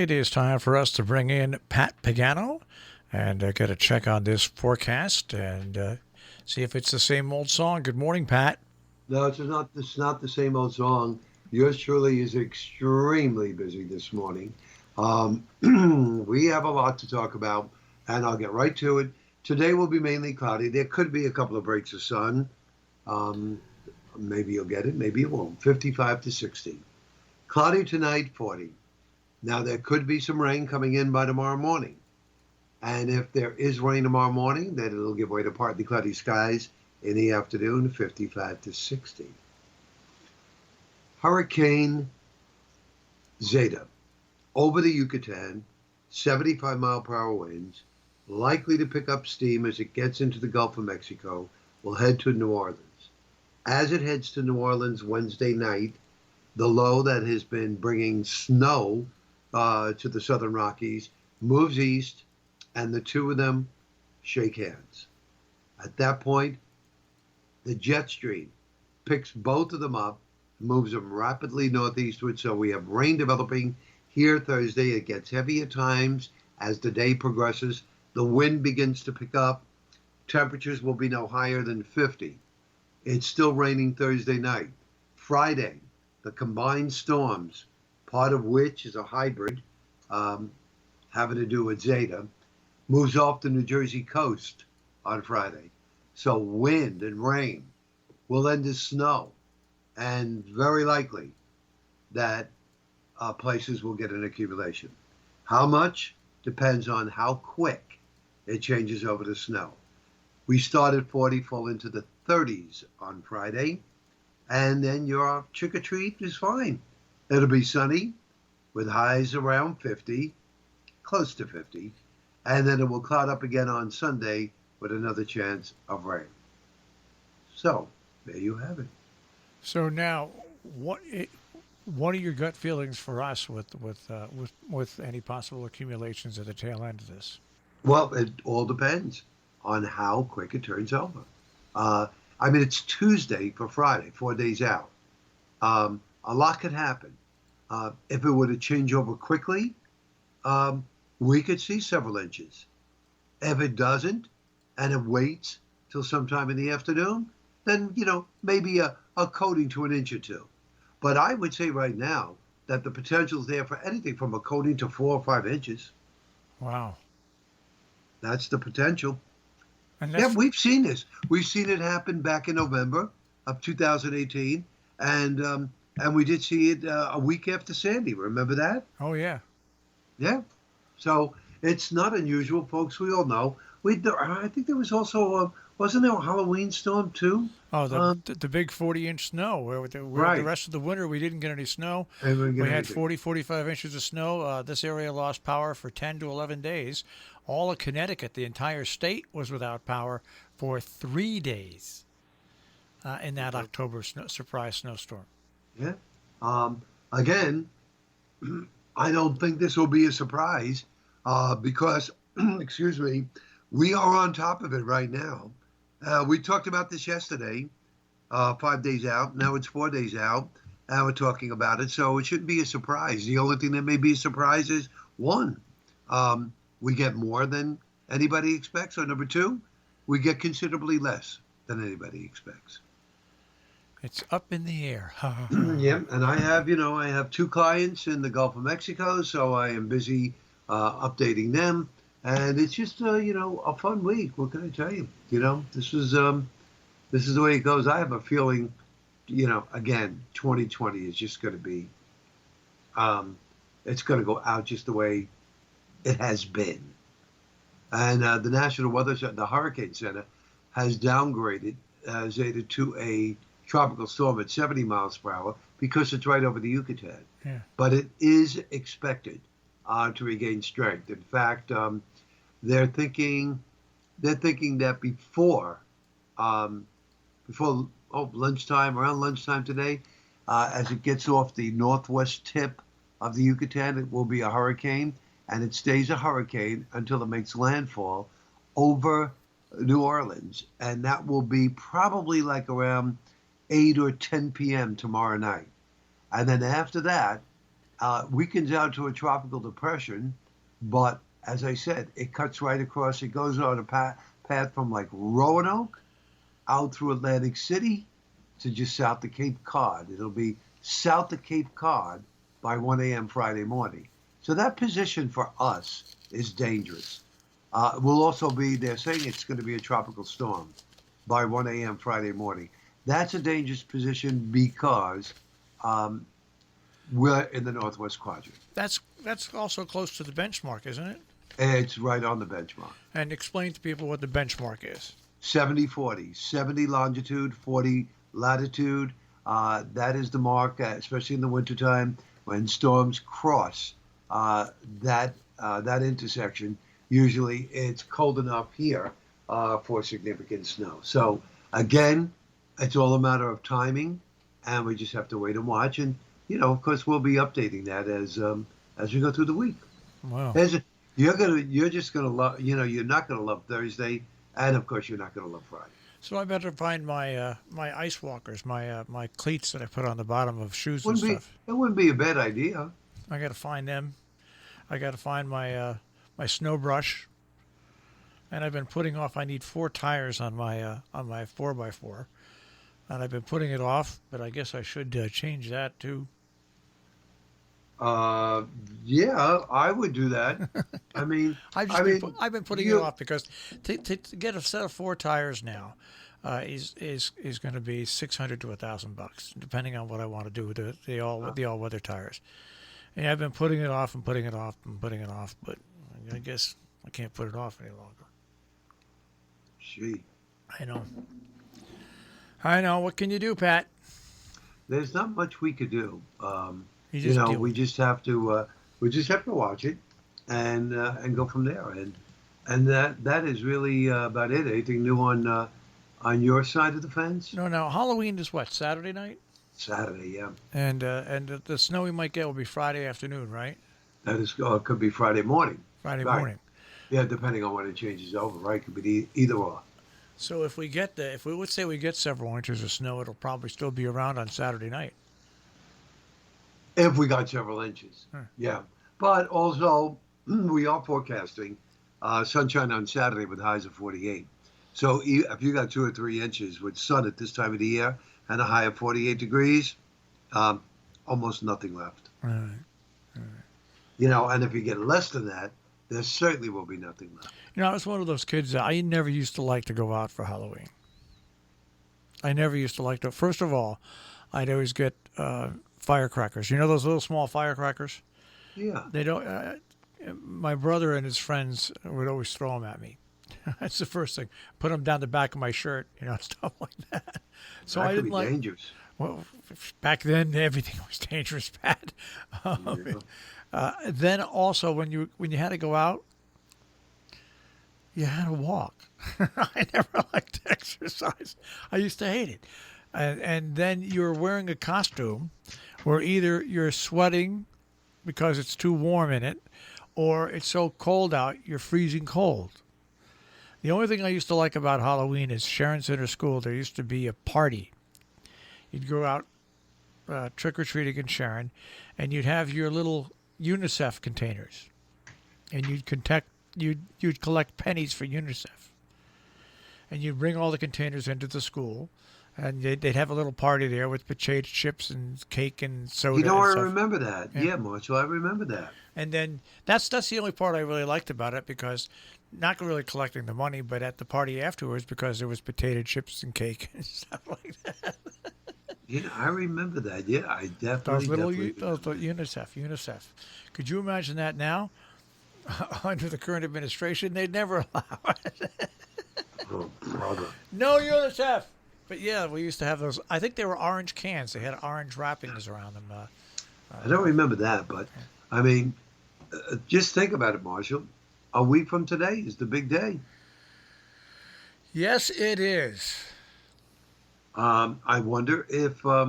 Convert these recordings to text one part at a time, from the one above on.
It is time for us to bring in Pat Pagano and get a check on this forecast and see if it's the same old song. Good morning, Pat. No, it's not. It's not the same old song. Yours truly is extremely busy this morning. We have a lot to talk about, and I'll get right to it. Today will be mainly cloudy. There could be a couple of breaks of sun. Um, Maybe you'll get it, maybe you won't. 55 to 60. Cloudy tonight, 40. Now there could be some rain coming in by tomorrow morning. And if there is rain tomorrow morning, then it'll give way to partly cloudy skies in the afternoon, 55 to 60. Hurricane Zeta over the Yucatan, 75-mile-per-hour winds, likely to pick up steam as it gets into the Gulf of Mexico, will head to New Orleans. As it heads to New Orleans Wednesday night, the low that has been bringing snow to the southern Rockies moves east, and the two of them shake hands. At that point, the jet stream picks both of them up, moves them rapidly northeastward, so we have rain developing here Thursday. It gets heavy at times as the day progresses. The wind begins to pick up. Temperatures will be no higher than 50. It's still raining Thursday night. Friday, the combined storms, part of which is a hybrid having to do with Zeta, moves off the New Jersey coast on Friday. So wind and rain will end as snow, and very likely that places will get an accumulation. How much depends on how quick it changes over to snow. We start at 40, fall into the 30s on Friday, and then your trick-or-treat is fine. It'll be sunny with highs around 50, close to 50, and then it will cloud up again on Sunday with another chance of rain. So there you have it. So now, what are your gut feelings for us with any possible accumulations at the tail end of this? Well, it all depends on how quick it turns over. It's Tuesday for Friday, 4 days out. A lot could happen. If it were to change over quickly, we could see several inches. If it doesn't, and it waits till sometime in the afternoon, then, maybe a coating to an inch or two. But I would say right now that the potential is there for anything from a coating to 4 or 5 inches. Wow. That's the potential. And Yeah, we've seen this. We've seen it happen back in November of 2018, and we did see it a week after Sandy. Remember that? Oh, yeah. Yeah. So it's not unusual, folks. We all know. I think there was also wasn't there a Halloween storm too? Oh, the big 40-inch snow. Where the Right. rest of the winter we didn't get any snow. And we We had anything. 40, 45 inches of snow. This area lost power for 10 to 11 days. All of Connecticut, the entire state, was without power for 3 days in that October surprise snowstorm. Yeah. Again, I don't think this will be a surprise because, excuse me, we are on top of it right now. We talked about this yesterday, 5 days out. Now it's 4 days out. And we're talking about it. So it shouldn't be a surprise. The only thing that may be a surprise is, one, we get more than anybody expects. Or number two, we get considerably less than anybody expects. It's up in the air. Yeah, and I have two clients in the Gulf of Mexico, so I am busy updating them. And it's just, a fun week. What can I tell you? This is the way it goes. I have a feeling, again, 2020 is just going to be, it's going to go out just the way it has been. And the National Weather Center, the Hurricane Center, has downgraded Zeta to a tropical storm at 70 miles per hour because it's right over the Yucatan. Yeah. But it is expected to regain strength. In fact, they're thinking that before lunchtime, around lunchtime today, as it gets off the northwest tip of the Yucatan, it will be a hurricane, and it stays a hurricane until it makes landfall over New Orleans, and that will be probably like around 8 or 10 p.m. tomorrow night. And then after that, weakens out to a tropical depression, but as I said, it cuts right across. It goes on a path from like Roanoke out through Atlantic City to just south of Cape Cod. It'll be south of Cape Cod by 1 a.m. Friday morning. So that position for us is dangerous. Will also be, they're saying it's going to be a tropical storm by 1 a.m. Friday morning. That's a dangerous position because we're in the northwest quadrant. That's also close to the benchmark, isn't it? It's right on the benchmark. And explain to people what the benchmark is. 70-40, 70 longitude, 40 latitude. That is the mark, especially in the wintertime, when storms cross that intersection. Usually it's cold enough here for significant snow. So again, it's all a matter of timing, and we just have to wait and watch. And of course, we'll be updating that as we go through the week. Wow. You're just gonna love. You're not gonna love Thursday, and of course, you're not gonna love Friday. So I better find my my ice walkers, my cleats that I put on the bottom of shoes and stuff. It wouldn't be a bad idea. I got to find them. I got to find my my snow brush. And I've been putting off. I need 4 tires on my 4x4, and I've been putting it off. But I guess I should change that too. Yeah, I would do that. I mean, I've been putting it off because to get a set of 4 tires now is going to be $600 to $1,000, depending on what I want to do with the all weather tires. And I've been putting it off and putting it off and putting it off, but I guess I can't put it off any longer. Gee. I know. What can you do, Pat? There's not much we could do. We just have to watch it and go from there. And that is really about it. Anything new on your side of the fence? No. Halloween is what, Saturday night? Saturday, yeah. And the snow we might get will be Friday afternoon, right? That is, it could be Friday morning. Friday right. morning. Yeah, depending on when it changes over, right? It could be either or. So if we would say we get several inches of snow, it'll probably still be around on Saturday night. If we got several inches, yeah. But also, we are forecasting sunshine on Saturday with highs of 48. So if you got 2 or 3 inches with sun at this time of the year and a high of 48 degrees, almost nothing left. All right. And if you get less than that, there certainly will be nothing left. I was one of those kids that I never used to like to go out for Halloween. I never used to like to. First of all, I'd always get firecrackers. You know those little small firecrackers? Yeah. They don't. My brother and his friends would always throw them at me. That's the first thing. Put them down the back of my shirt, stuff like that. So that I didn't could be dangerous. Well, back then everything was dangerous, Pat. Then also when you had to go out, you had to walk. I never liked to exercise. I used to hate it. And then you're wearing a costume where either you're sweating because it's too warm in it, or it's so cold out you're freezing cold. The only thing I used to like about Halloween is Sharon Center School. There used to be a party. You'd go out trick-or-treating in Sharon, and you'd have your little UNICEF containers, and you'd collect pennies for UNICEF, and you'd bring all the containers into the school, and they'd have a little party there with potato chips and cake and soda. I remember that. Yeah, Marshall, I remember that. And then that's the only part I really liked about it, because not really collecting the money, but at the party afterwards, because there was potato chips and cake and stuff like that. I remember that. Yeah, I definitely. Those UNICEF. Could you imagine that now? Under the current administration, they'd never allow it. Oh, brother. No UNICEF. But yeah, we used to have those. I think they were orange cans. They had orange wrappings around them. I don't remember that, but I mean, just think about it, Marshall. A week from today is the big day. Yes, it is. I wonder if, I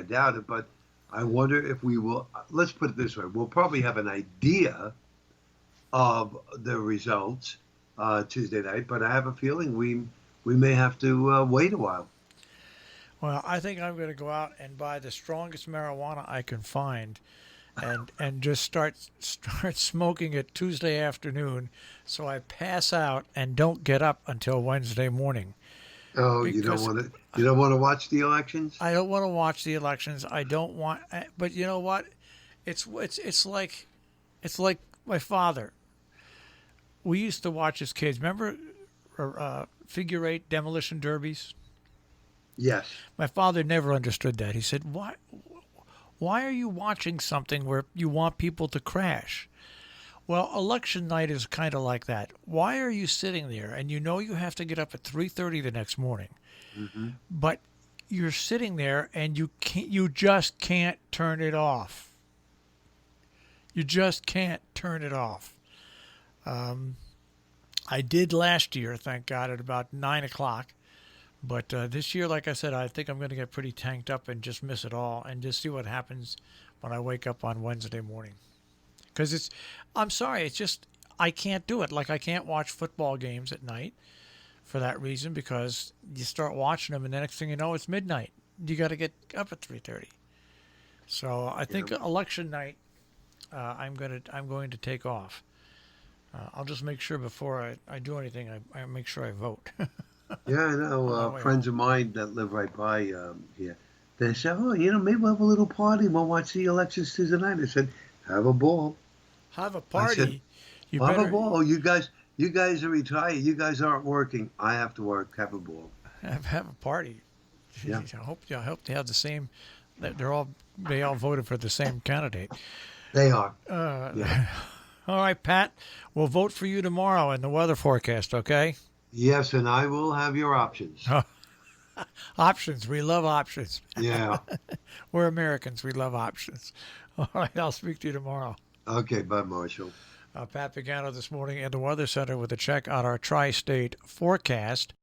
doubt it, but I wonder if we will, let's put it this way, we'll probably have an idea of the results Tuesday night, but I have a feeling we may have to wait a while. Well, I think I'm going to go out and buy the strongest marijuana I can find and just start smoking it Tuesday afternoon, so I pass out and don't get up until Wednesday morning. Oh, Because you don't want to watch the elections? I don't want to watch the elections. I don't want, but you know what? It's like my father. We used to watch as kids. Remember figure eight demolition derbies? Yes. My father never understood that. He said, Why are you watching something where you want people to crash?" Well, election night is kind of like that. Why are you sitting there and you know you have to get up at 3:30 the next morning, but you're sitting there and you just can't turn it off. You just can't turn it off. I did last year, thank God, at about 9 o'clock. But this year, like I said, I think I'm going to get pretty tanked up and just miss it all and just see what happens when I wake up on Wednesday morning. Because I'm sorry, it's just, I can't do it. Like, I can't watch football games at night for that reason, because you start watching them and the next thing you know, it's midnight. You got to get up at 3:30. So I think election night, I'm going to take off. I'll just make sure before I do anything, I make sure I vote. Yeah, I know. Friends of mine that live right by here, they said, "Oh, maybe we'll have a little party. We'll watch the elections Tuesday night." I said, "Have a ball. Have a party. I said, have a ball. You guys are retired. You guys aren't working. I have to work. Have a ball. Have a party." Yeah. I hope they have the same. They all voted for the same candidate. They are. Yeah. All right, Pat. We'll vote for you tomorrow in the weather forecast. Okay. Yes, and I will have your options. Options. We love options. Yeah. We're Americans. We love options. All right. I'll speak to you tomorrow. Okay. Bye, Marshall. Pat Pagano this morning in the Weather Center with a check on our tri-state forecast.